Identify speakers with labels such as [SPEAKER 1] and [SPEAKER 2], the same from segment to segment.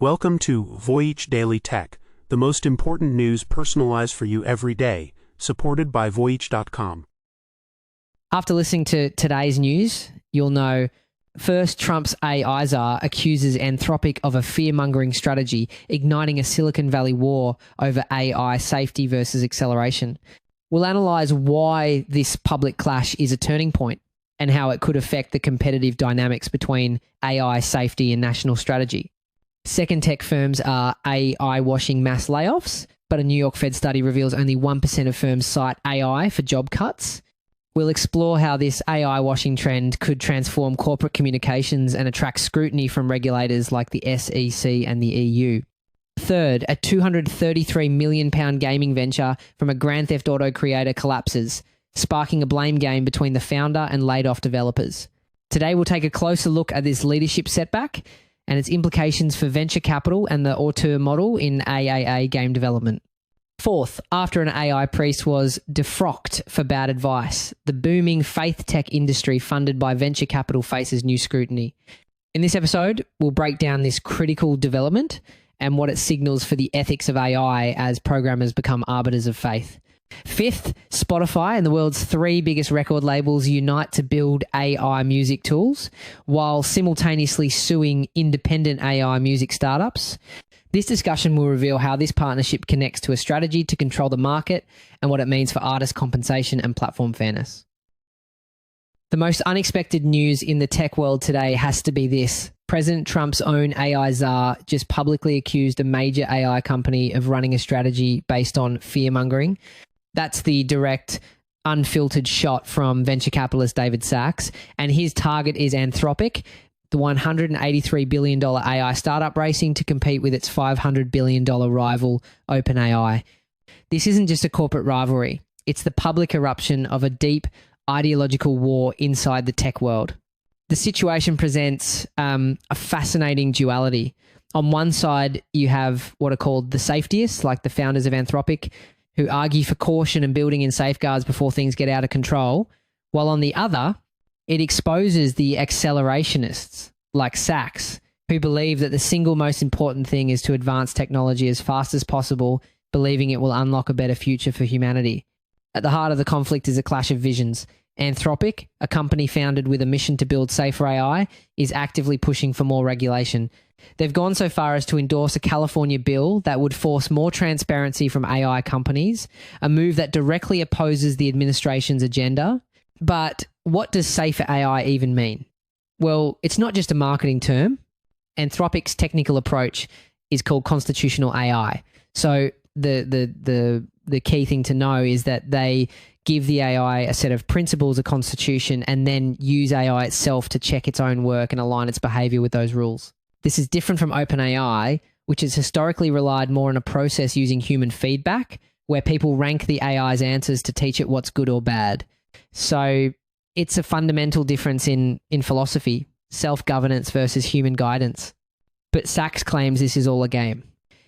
[SPEAKER 1] Welcome to Voyage Daily Tech, the most important news personalized for you every day, supported by Voyage.com.
[SPEAKER 2] After listening to today's news, you'll know first, Trump's AI czar accuses Anthropic of a fear-mongering strategy, igniting a Silicon Valley war over AI safety versus acceleration. We'll analyze why this public clash is a turning point and how it could affect the competitive dynamics between AI safety and national strategy. Second, tech firms are AI washing mass layoffs, but a New York Fed study reveals only 1% of firms cite AI for job cuts. We'll explore how this AI washing trend could transform corporate communications and attract scrutiny from regulators like the SEC and the EU. Third, a £233 million gaming venture from a Grand Theft Auto creator collapses, sparking a blame game between the founder and laid-off developers. Today, we'll take a closer look at this leadership setback and its implications for venture capital and the auteur model in AAA game development. Fourth, after an AI priest was defrocked for bad advice, the booming faith tech industry funded by venture capital faces new scrutiny. In this episode, we'll break down this critical development and what it signals for the ethics of AI as programmers become arbiters of faith. Fifth, Spotify and the world's three biggest record labels unite to build AI music tools while simultaneously suing independent AI music startups. This discussion will reveal how this partnership connects to a strategy to control the market and what it means for artist compensation and platform fairness. The most unexpected news in the tech world today has to be this. President Trump's own AI czar just publicly accused a major AI company of running a strategy based on fear-mongering. That's the direct, unfiltered shot from venture capitalist David Sacks, and his target is Anthropic, the $183 billion AI startup racing to compete with its $500 billion rival OpenAI. This isn't just a corporate rivalry. It's the public eruption of a deep ideological war inside the tech world. The situation presents a fascinating duality. On one side, you have what are called the safetyists, like the founders of Anthropic, who argue for caution and building in safeguards before things get out of control, while on the other, it exposes the accelerationists, like Sacks, who believe that the single most important thing is to advance technology as fast as possible, believing it will unlock a better future for humanity. At the heart of the conflict is a clash of visions. Anthropic, a company founded with a mission to build safer AI, is actively pushing for more regulation. They've gone so far as to endorse a California bill that would force more transparency from AI companies, a move that directly opposes the administration's agenda. But what does safer AI even mean? Well, it's not just a marketing term. Anthropic's technical approach is called constitutional AI. So the key thing to know is that they give the AI a set of principles, a constitution, and then use AI itself to check its own work and align its behavior with those rules. This is different from OpenAI, which has historically relied more on a process using human feedback, where people rank the AI's answers to teach it what's good or bad. So it's a fundamental difference in philosophy, self-governance versus human guidance. But Sacks claims this is all a game.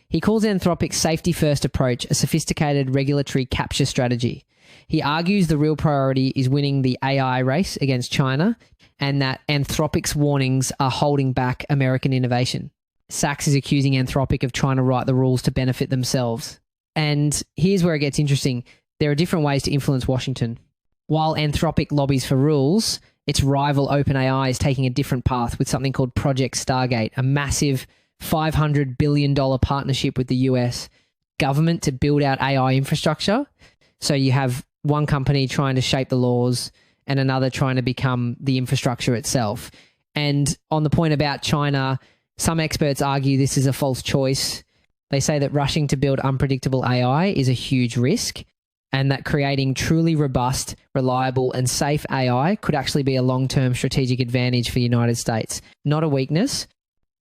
[SPEAKER 2] He calls Anthropic's safety-first approach a sophisticated regulatory capture strategy. He argues the real priority is winning the AI race against China and that Anthropic's warnings are holding back American innovation. Sacks is accusing Anthropic of trying to write the rules to benefit themselves. And here's where it gets interesting. There are different ways to influence Washington. While Anthropic lobbies for rules, its rival OpenAI is taking a different path with something called Project Stargate, a massive $500 billion partnership with the US government to build out AI infrastructure. So you have one company trying to shape the laws and another trying to become the infrastructure itself. And on the point about China, some experts argue this is a false choice. They say that rushing to build unpredictable AI is a huge risk, and that creating truly robust, reliable, and safe AI could actually be a long-term strategic advantage for the United States. Not a weakness,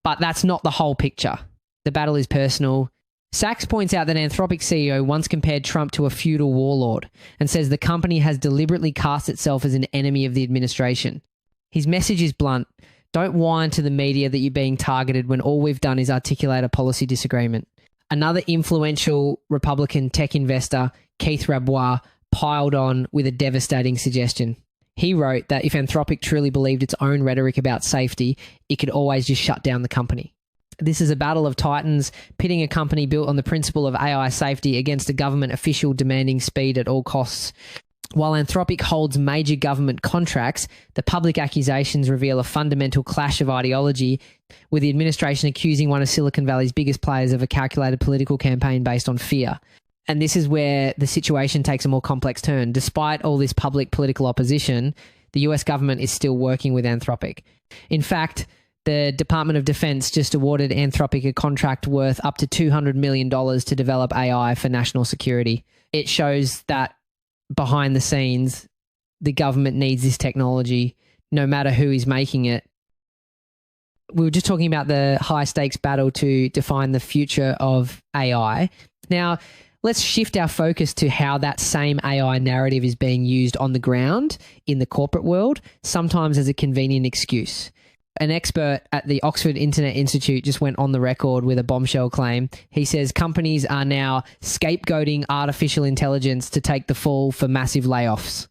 [SPEAKER 2] but that's not the whole picture. The battle is personal. Sacks points out that Anthropic CEO once compared Trump to a feudal warlord and says the company has deliberately cast itself as an enemy of the administration. His message is blunt. Don't whine to the media that you're being targeted when all we've done is articulate a policy disagreement. Another influential Republican tech investor, Keith Rabois, piled on with a devastating suggestion. He wrote that if Anthropic truly believed its own rhetoric about safety, it could always just shut down the company. This is a battle of titans, pitting a company built on the principle of AI safety against a government official demanding speed at all costs. While Anthropic holds major government contracts, the public accusations reveal a fundamental clash of ideology, with the administration accusing one of Silicon Valley's biggest players of a calculated political campaign based on fear. And this is where the situation takes a more complex turn. Despite all this public political opposition, the US government is still working with Anthropic. In fact, the Department of Defense just awarded Anthropic a contract worth up to $200 million to develop AI for national security. It shows that behind the scenes, the government needs this technology, no matter who is making it. We were just talking about the high stakes battle to define the future of AI. Now, let's shift our focus to how that same AI narrative is being used on the ground in the corporate world, sometimes as a convenient excuse. An expert at the Oxford Internet Institute just went on the record with a bombshell claim. He says companies are now scapegoating artificial intelligence to take the fall for massive layoffs.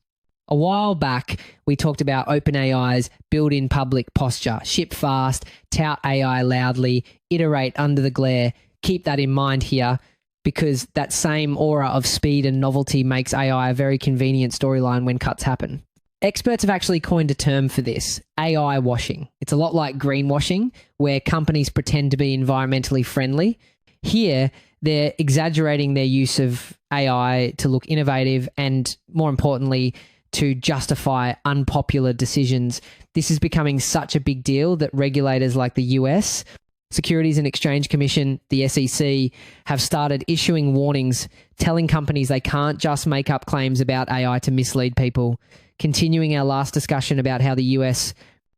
[SPEAKER 2] A while back, we talked about OpenAI's build-in public posture, ship fast, tout AI loudly, iterate under the glare. Keep that in mind here, because that same aura of speed and novelty makes AI a very convenient storyline when cuts happen. Experts have actually coined a term for this, AI washing. It's a lot like greenwashing, where companies pretend to be environmentally friendly. Here, they're exaggerating their use of AI to look innovative and, more importantly, to justify unpopular decisions. This is becoming such a big deal that regulators like the US, Securities and Exchange Commission, the SEC, have started issuing warnings telling companies they can't just make up claims about AI to mislead people. Continuing our last discussion about how the US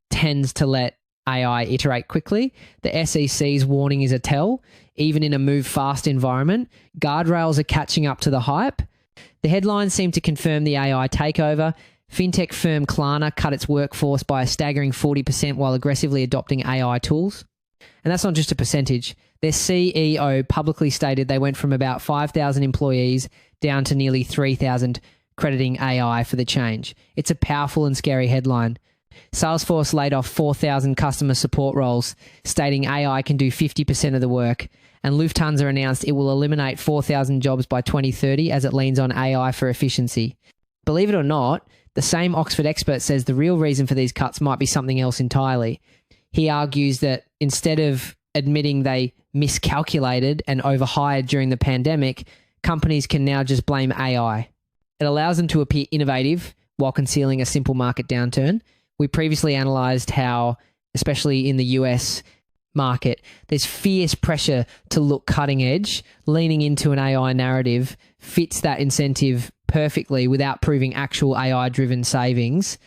[SPEAKER 2] tends to let AI iterate quickly, the SEC's warning is a tell. Even in a move fast environment, guardrails are catching up to the hype. The headlines seem to confirm the AI takeover. Fintech firm Klarna cut its workforce by a staggering 40% while aggressively adopting AI tools. And that's not just a percentage. Their CEO publicly stated they went from about 5,000 employees down to nearly 3,000, crediting AI for the change. It's a powerful and scary headline. Salesforce laid off 4,000 customer support roles, stating AI can do 50% of the work. And Lufthansa announced it will eliminate 4,000 jobs by 2030 as it leans on AI for efficiency. Believe it or not, the same Oxford expert says the real reason for these cuts might be something else entirely. He argues that instead of admitting they miscalculated and overhired during the pandemic, companies can now just blame AI. It allows them to appear innovative while concealing a simple market downturn. We previously analysed how, especially in the US market, there's fierce pressure to look cutting edge. Leaning into an AI narrative fits that incentive perfectly without proving actual AI-driven savings.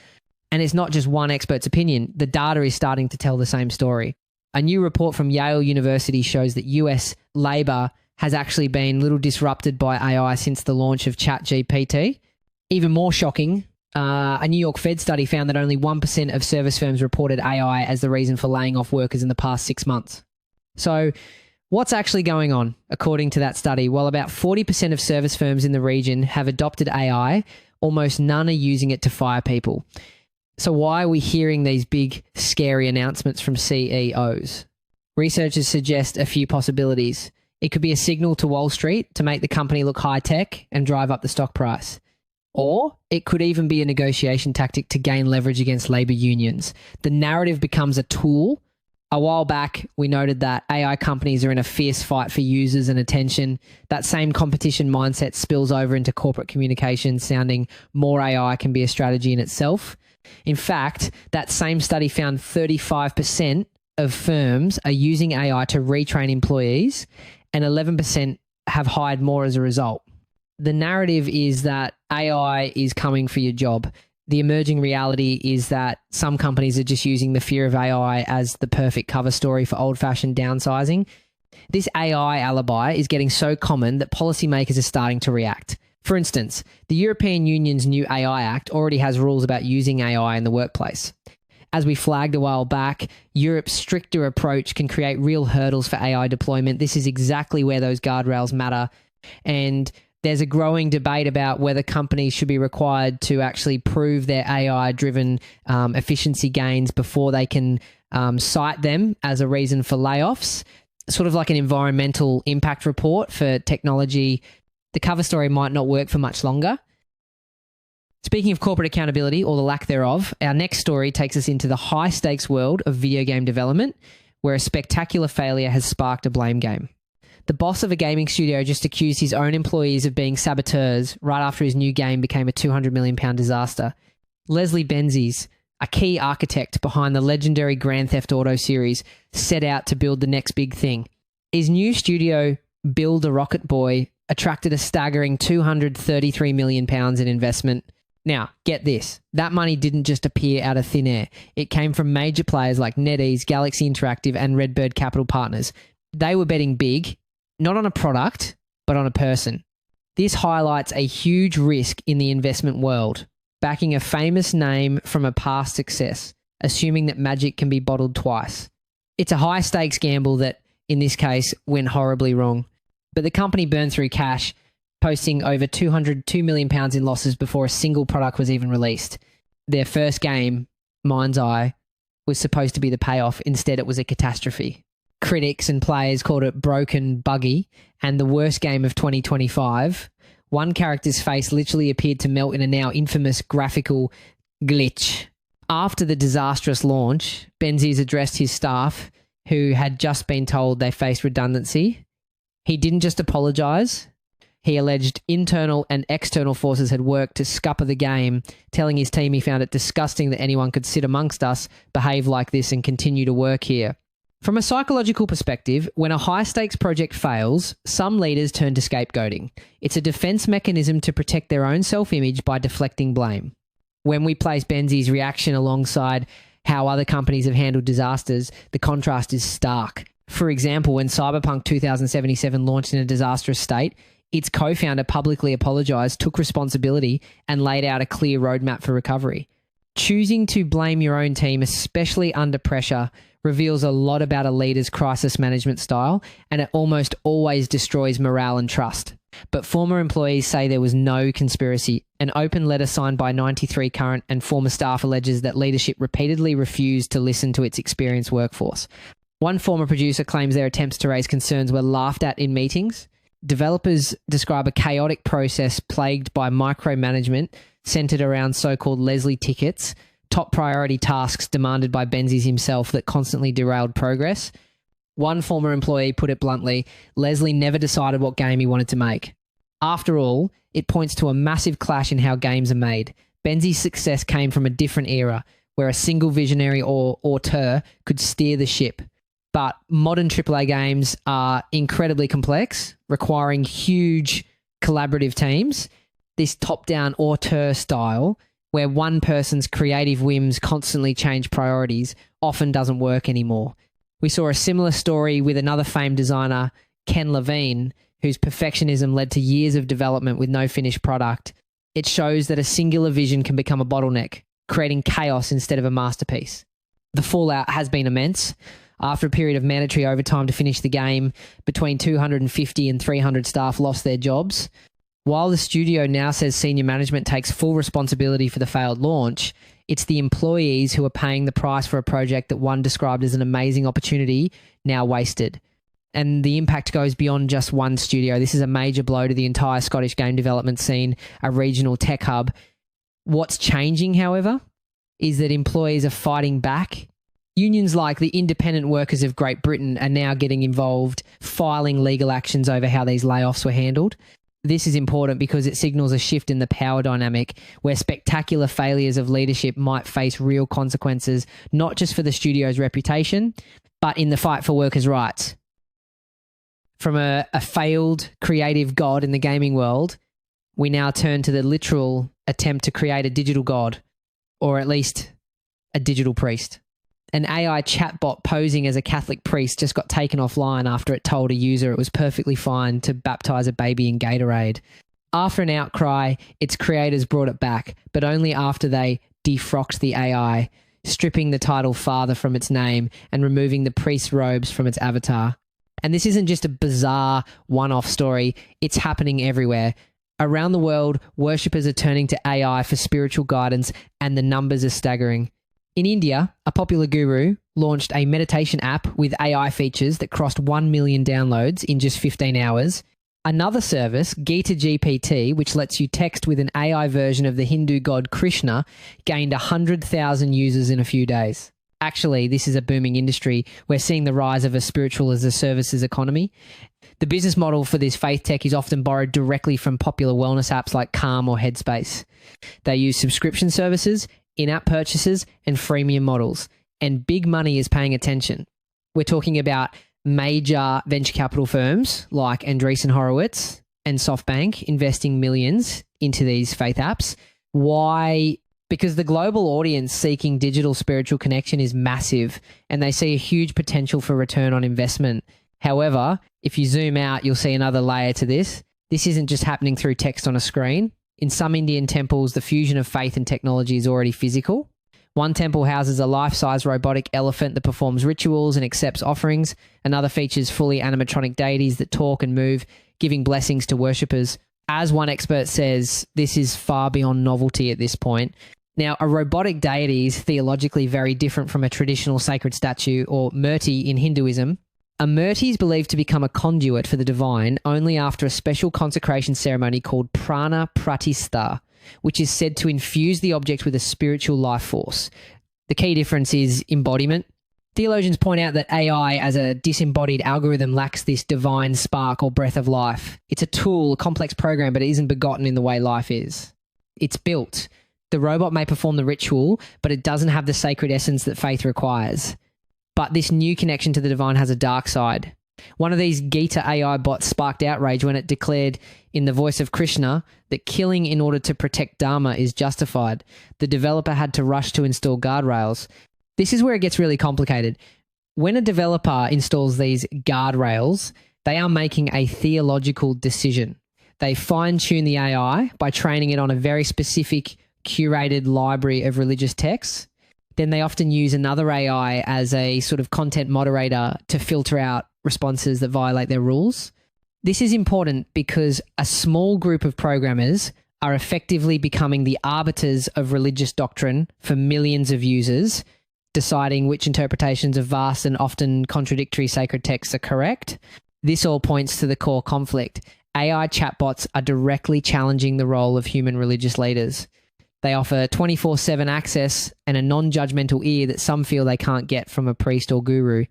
[SPEAKER 2] And it's not just one expert's opinion. The data is starting to tell the same story. A new report from Yale University shows that US labour has actually been little disrupted by AI since the launch of ChatGPT. Even more shocking, a New York Fed study found that only 1% of service firms reported AI as the reason for laying off workers in the past 6 months. So what's actually going on, according to that study? Well, about 40% of service firms in the region have adopted AI. Almost none are using it to fire people. So why are we hearing these big, scary announcements from CEOs? Researchers suggest a few possibilities. It could be a signal to Wall Street to make the company look high-tech and drive up the stock price. Or it could even be a negotiation tactic to gain leverage against labor unions. The narrative becomes a tool. A while back, we noted that AI companies are in a fierce fight for users and attention. That same competition mindset spills over into corporate communications, sounding more AI can be a strategy in itself. In fact, that same study found 35% of firms are using AI to retrain employees, and 11% have hired more as a result. The narrative is that AI is coming for your job. The emerging reality is that some companies are just using the fear of AI as the perfect cover story for old-fashioned downsizing. This AI alibi is getting so common that policymakers are starting to react. For instance, the European Union's new AI Act already has rules about using AI in the workplace. As we flagged a while back, Europe's stricter approach can create real hurdles for AI deployment. This is exactly where those guardrails matter. And there's a growing debate about whether companies should be required to actually prove their AI-driven efficiency gains before they can cite them as a reason for layoffs, sort of like an environmental impact report for technology. The cover story might not work for much longer. Speaking of corporate accountability, or the lack thereof, our next story takes us into the high-stakes world of video game development, where a spectacular failure has sparked a blame game. The boss of a gaming studio just accused his own employees of being saboteurs right after his new game became a £200 million disaster. Leslie Benzies, a key architect behind the legendary Grand Theft Auto series, set out to build the next big thing. His new studio, Build a Rocket Boy, attracted a staggering £233 million in investment. Now, get this. That money didn't just appear out of thin air. It came from major players like NetEase, Galaxy Interactive, and Redbird Capital Partners. They were betting big, not on a product, but on a person. This highlights a huge risk in the investment world, backing a famous name from a past success, assuming that magic can be bottled twice. It's a high-stakes gamble that, in this case, went horribly wrong. But the company burned through cash, posting over £202 million in losses before a single product was even released. Their first game, MindsEye, was supposed to be the payoff. Instead, it was a catastrophe. Critics and players called it broken, buggy, and the worst game of 2025. One character's face literally appeared to melt in a now infamous graphical glitch. After the disastrous launch, Benzies addressed his staff, who had just been told they faced redundancy. He didn't just apologise. He alleged internal and external forces had worked to scupper the game, telling his team he found it disgusting that anyone could sit amongst us, behave like this, and continue to work here. From a psychological perspective, when a high-stakes project fails, some leaders turn to scapegoating. It's a defense mechanism to protect their own self-image by deflecting blame. When we place Benzies' reaction alongside how other companies have handled disasters, the contrast is stark. For example, when Cyberpunk 2077 launched in a disastrous state, its co-founder publicly apologised, took responsibility, and laid out a clear roadmap for recovery. Choosing to blame your own team, especially under pressure, reveals a lot about a leader's crisis management style, and it almost always destroys morale and trust. But former employees say there was no conspiracy. An open letter signed by 93 current and former staff alleges that leadership repeatedly refused to listen to its experienced workforce. One former producer claims their attempts to raise concerns were laughed at in meetings. Developers describe a chaotic process plagued by micromanagement centered around so-called Leslie tickets, top priority tasks demanded by Benzies himself that constantly derailed progress. One former employee put it bluntly, Leslie never decided what game he wanted to make. After all, it points to a massive clash in how games are made. Benzies' success came from a different era, where a single visionary or auteur could steer the ship. But modern AAA games are incredibly complex, requiring huge collaborative teams. This top-down auteur style, where one person's creative whims constantly change priorities, often doesn't work anymore. We saw a similar story with another famed designer, Ken Levine, whose perfectionism led to years of development with no finished product. It shows that a singular vision can become a bottleneck, creating chaos instead of a masterpiece. The fallout has been immense. After a period of mandatory overtime to finish the game, between 250 and 300 staff lost their jobs. While the studio now says senior management takes full responsibility for the failed launch, it's the employees who are paying the price for a project that one described as an amazing opportunity now wasted. And the impact goes beyond just one studio. This is a major blow to the entire Scottish game development scene, a regional tech hub. What's changing, however, is that employees are fighting back. Unions like the Independent Workers of Great Britain are now getting involved, filing legal actions over how these layoffs were handled. This is important because it signals a shift in the power dynamic where spectacular failures of leadership might face real consequences, not just for the studio's reputation, but in the fight for workers' rights. From a failed creative god in the gaming world, we now turn to the literal attempt to create a digital god, or at least a digital priest. An AI chatbot posing as a Catholic priest just got taken offline after it told a user it was perfectly fine to baptize a baby in Gatorade. After an outcry, its creators brought it back, but only after they defrocked the AI, stripping the title father from its name and removing the priest's robes from its avatar. And this isn't just a bizarre one-off story, it's happening everywhere. Around the world, worshippers are turning to AI for spiritual guidance, and the numbers are staggering. In India, a popular guru launched a meditation app with AI features that crossed 1 million downloads in just 15 hours. Another service, GitaGPT, which lets you text with an AI version of the Hindu god Krishna, gained 100,000 users in a few days. Actually, this is a booming industry. We're seeing the rise of a spiritual as a services economy. The business model for this faith tech is often borrowed directly from popular wellness apps like Calm or Headspace. They use subscription services, in-app purchases, and freemium models. And big money is paying attention. We're talking about major venture capital firms like Andreessen Horowitz and SoftBank investing millions into these faith apps. Why? Because the global audience seeking digital spiritual connection is massive, and they see a huge potential for return on investment. However, if you zoom out, you'll see another layer to this. This isn't just happening through text on a screen. In some Indian temples, the fusion of faith and technology is already physical. One temple houses a life-size robotic elephant that performs rituals and accepts offerings. Another features fully animatronic deities that talk and move, giving blessings to worshippers. As one expert says, this is far beyond novelty at this point. Now, a robotic deity is theologically very different from a traditional sacred statue or murti in Hinduism. A murti is believed to become a conduit for the divine only after a special consecration ceremony called prana pratistha, which is said to infuse the object with a spiritual life force. The key difference is embodiment. Theologians point out that AI as a disembodied algorithm lacks this divine spark or breath of life. It's a tool, a complex program, but it isn't begotten in the way life is. It's built. The robot may perform the ritual, but it doesn't have the sacred essence that faith requires. But this new connection to the divine has a dark side. One of these Gita AI bots sparked outrage when it declared in the voice of Krishna that killing in order to protect Dharma is justified. The developer had to rush to install guardrails. This is where it gets really complicated. When a developer installs these guardrails, they are making a theological decision. They fine-tune the AI by training it on a very specific curated library of religious texts. Then they often use another AI as a sort of content moderator to filter out responses that violate their rules. This is important because a small group of programmers are effectively becoming the arbiters of religious doctrine for millions of users, deciding which interpretations of vast and often contradictory sacred texts are correct. This all points to the core conflict. AI chatbots are directly challenging the role of human religious leaders. They offer 24/7 access and a non-judgmental ear that some feel they can't get from a priest or guru.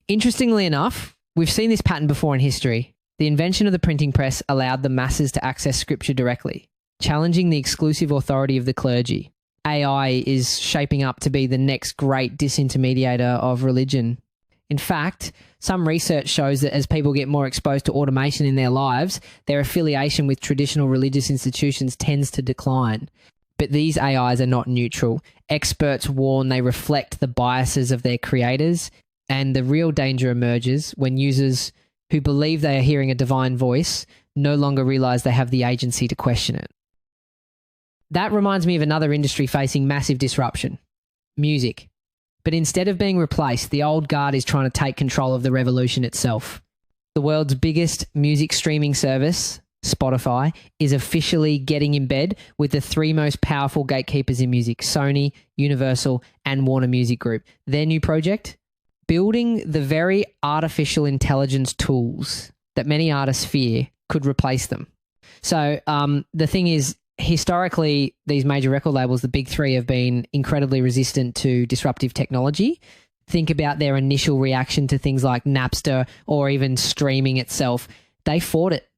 [SPEAKER 2] Interestingly enough, we've seen this pattern before in history. The invention of the printing press allowed the masses to access scripture directly, challenging the exclusive authority of the clergy. AI is shaping up to be the next great disintermediator of religion. In fact, some research shows that as people get more exposed to automation in their lives, their affiliation with traditional religious institutions tends to decline. But these AIs are not neutral. Experts warn they reflect the biases of their creators, and the real danger emerges when users who believe they are hearing a divine voice no longer realize they have the agency to question it. That reminds me of another industry facing massive disruption: music. But instead of being replaced, the old guard is trying to take control of the revolution itself. The world's biggest music streaming service, Spotify, is officially getting in bed with the three most powerful gatekeepers in music: Sony, Universal, and Warner Music Group. Their new project? Building the very artificial intelligence tools that many artists fear could replace them. So the thing is, historically, these major record labels, the big three, have been incredibly resistant to disruptive technology. Think about their initial reaction to things like Napster or even streaming itself. They fought it.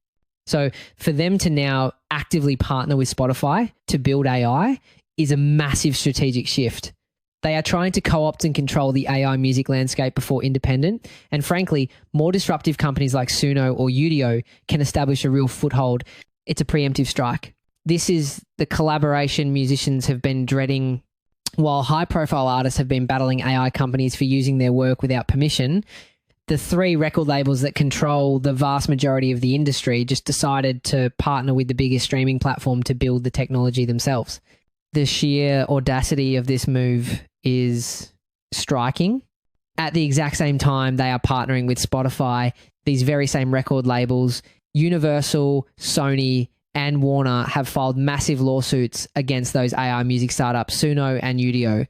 [SPEAKER 2] So for them to now actively partner with Spotify to build AI is a massive strategic shift. They are trying to co-opt and control the AI music landscape before independent. And frankly, more disruptive companies like Suno or Udio can establish a real foothold. It's a preemptive strike. This is the collaboration musicians have been dreading. While high-profile artists have been battling AI companies for using their work without permission, the three record labels that control the vast majority of the industry just decided to partner with the biggest streaming platform to build the technology themselves. The sheer audacity of this move is striking. At the exact same time, they are partnering with Spotify, these very same record labels. Universal, Sony, and Warner have filed massive lawsuits against those AI music startups, Suno and Udio.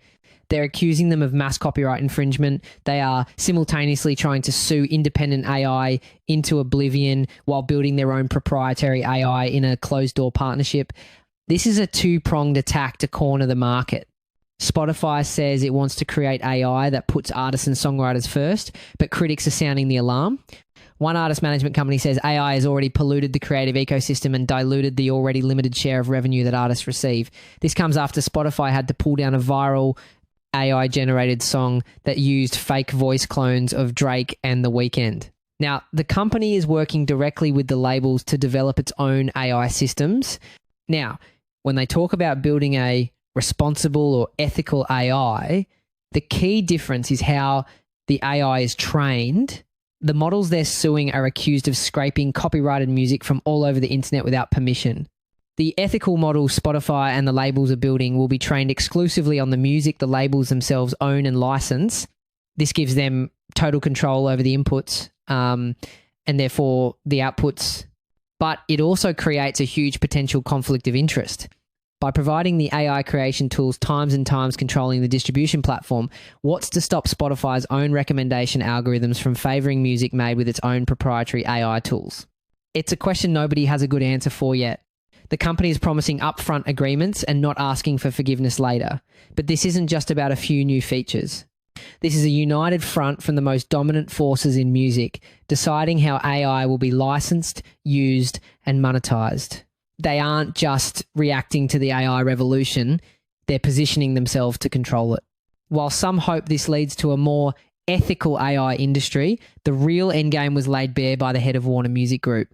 [SPEAKER 2] They're accusing them of mass copyright infringement. They are simultaneously trying to sue independent AI into oblivion while building their own proprietary AI in a closed-door partnership. This is a two-pronged attack to corner the market. Spotify says it wants to create AI that puts artists and songwriters first, but critics are sounding the alarm. One artist management company says AI has already polluted the creative ecosystem and diluted the already limited share of revenue that artists receive. This comes after Spotify had to pull down a viral AI-generated song that used fake voice clones of Drake and The Weeknd. Now, the company is working directly with the labels to develop its own AI systems. Now, when they talk about building a responsible or ethical AI, the key difference is how the AI is trained. The models they're suing are accused of scraping copyrighted music from all over the internet without permission. The ethical model Spotify and the labels are building will be trained exclusively on the music the labels themselves own and license. This gives them total control over the inputs and therefore the outputs. But it also creates a huge potential conflict of interest. By providing the AI creation tools times and times controlling the distribution platform, what's to stop Spotify's own recommendation algorithms from favoring music made with its own proprietary AI tools? It's a question nobody has a good answer for yet. The company is promising upfront agreements and not asking for forgiveness later. But this isn't just about a few new features. This is a united front from the most dominant forces in music, deciding how AI will be licensed, used, and monetized. They aren't just reacting to the AI revolution, they're positioning themselves to control it. While some hope this leads to a more ethical AI industry, the real endgame was laid bare by the head of Warner Music Group.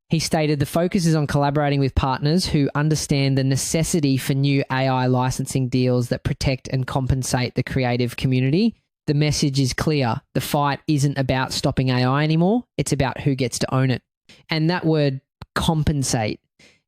[SPEAKER 2] He stated the focus is on collaborating with partners who understand the necessity for new AI licensing deals that protect and compensate the creative community. The message is clear. The fight isn't about stopping AI anymore. It's about who gets to own it. And that word compensate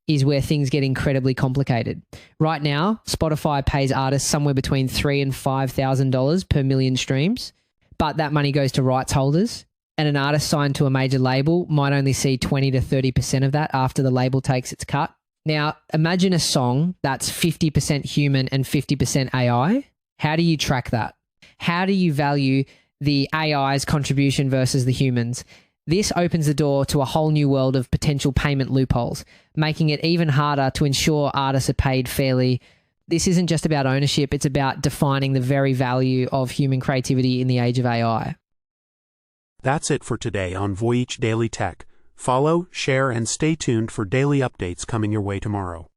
[SPEAKER 2] is where things get incredibly complicated. Right now, Spotify pays artists somewhere between $3,000 and $5,000 per million streams, but that money goes to rights holders, and an artist signed to a major label might only see 20 to 30% of that after the label takes its cut. Now, imagine a song that's 50% human and 50% AI. How do you track that? How do you value the AI's contribution versus the humans? This opens the door to a whole new world of potential payment loopholes, making it even harder to ensure artists are paid fairly. This isn't just about ownership, it's about defining the very value of human creativity in the age of AI.
[SPEAKER 1] That's it for today on Voyage Daily Tech. Follow, share, and stay tuned for daily updates coming your way tomorrow.